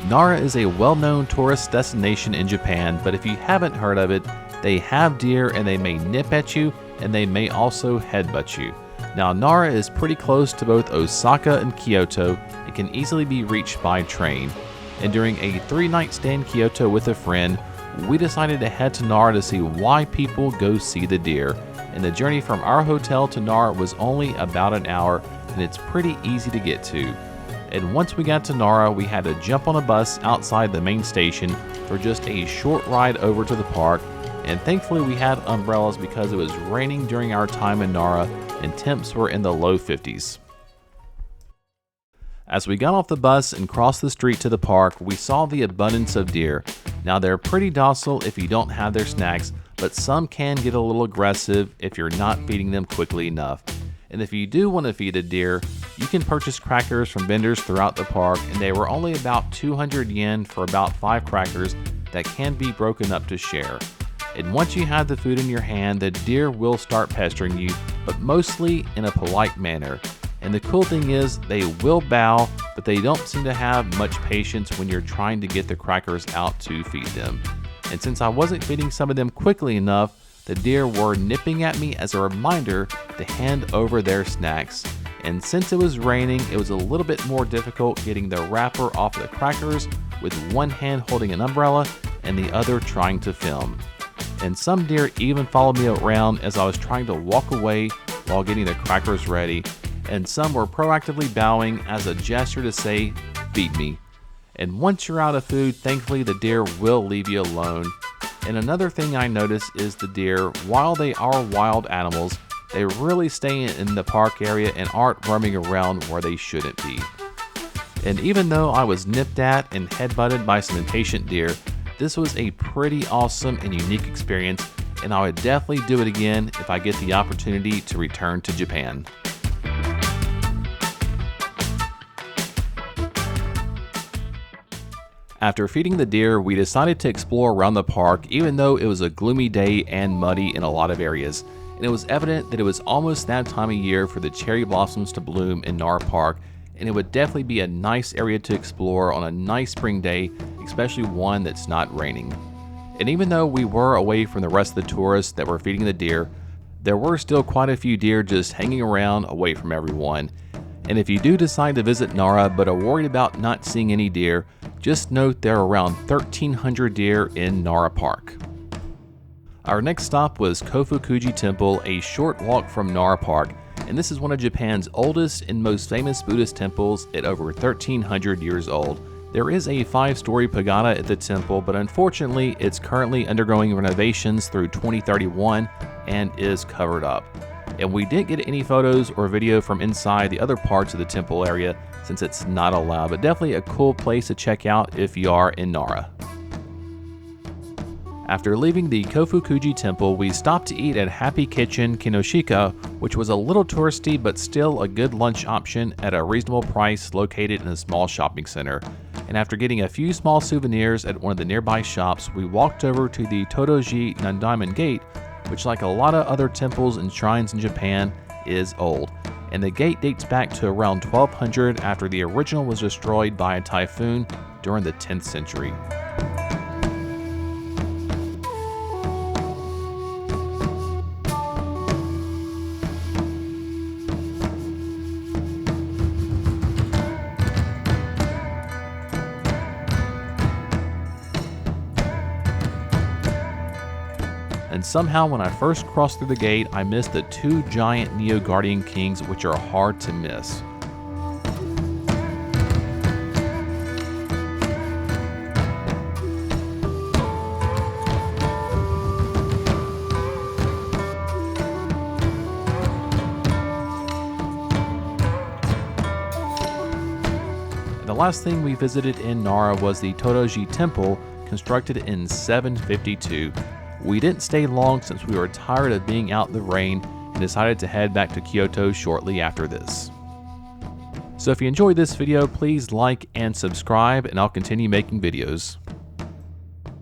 Nara is a well-known tourist destination in Japan, but if you haven't heard of it, they have deer and they may nip at you and they may also headbutt you. Now Nara is pretty close to both Osaka and Kyoto and can easily be reached by train. And during a 3-night stay in Kyoto with a friend, we decided to head to Nara to see why people go see the deer. And the journey from our hotel to Nara was only about an hour, and it's pretty easy to get to. And once we got to Nara, we had to jump on a bus outside the main station for just a short ride over to the park. And thankfully we had umbrellas because it was raining during our time in Nara and temps were in the low 50s. As we got off the bus and crossed the street to the park, we saw the abundance of deer. Now they're pretty docile if you don't have their snacks, but some can get a little aggressive if you're not feeding them quickly enough. And if you do want to feed a deer, you can purchase crackers from vendors throughout the park, and they were only about 200 yen for about 5 crackers that can be broken up to share. And once you have the food in your hand, the deer will start pestering you, but mostly in a polite manner. And the cool thing is, they will bow, but they don't seem to have much patience when you're trying to get the crackers out to feed them. And since I wasn't feeding some of them quickly enough, the deer were nipping at me as a reminder to hand over their snacks. And since it was raining, it was a little bit more difficult getting the wrapper off the crackers with one hand holding an umbrella and the other trying to film. And some deer even followed me around as I was trying to walk away while getting the crackers ready. And some were proactively bowing as a gesture to say, "Feed me." And once you're out of food, thankfully the deer will leave you alone. And another thing I noticed is the deer, while they are wild animals, they really stay in the park area and aren't roaming around where they shouldn't be. And even though I was nipped at and headbutted by some impatient deer, this was a pretty awesome and unique experience, and I would definitely do it again if I get the opportunity to return to Japan. After feeding the deer, we decided to explore around the park even though it was a gloomy day and muddy in a lot of areas. And it was evident that it was almost that time of year for the cherry blossoms to bloom in Nara Park, and it would definitely be a nice area to explore on a nice spring day, especially one that's not raining. And even though we were away from the rest of the tourists that were feeding the deer, there were still quite a few deer just hanging around away from everyone. And if you do decide to visit Nara but are worried about not seeing any deer, just note there are around 1,300 deer in Nara Park. Our next stop was Kōfuku-ji Temple, a short walk from Nara Park, and this is one of Japan's oldest and most famous Buddhist temples at over 1,300 years old. There is a 5-story pagoda at the temple, but unfortunately it's currently undergoing renovations through 2031 and is covered up. And we didn't get any photos or video from inside the other parts of the temple area since it's not allowed, but definitely a cool place to check out if you are in Nara. After leaving the Kōfuku-ji Temple, we stopped to eat at Happy Kitchen Kin-no-shika, which was a little touristy but still a good lunch option at a reasonable price located in a small shopping center. And after getting a few small souvenirs at one of the nearby shops, we walked over to the Todai-ji Namdaimon gate, which, like a lot of other temples and shrines in Japan, is old. And the gate dates back to around 1200 after the original was destroyed by a typhoon during the 10th century. And somehow when I first crossed through the gate, I missed the 2 giant Neo-Guardian Kings, which are hard to miss. And the last thing we visited in Nara was the Todai-ji Temple, constructed in 752. We didn't stay long since we were tired of being out in the rain and decided to head back to Kyoto shortly after this. So if you enjoyed this video, please like and subscribe, and I'll continue making videos.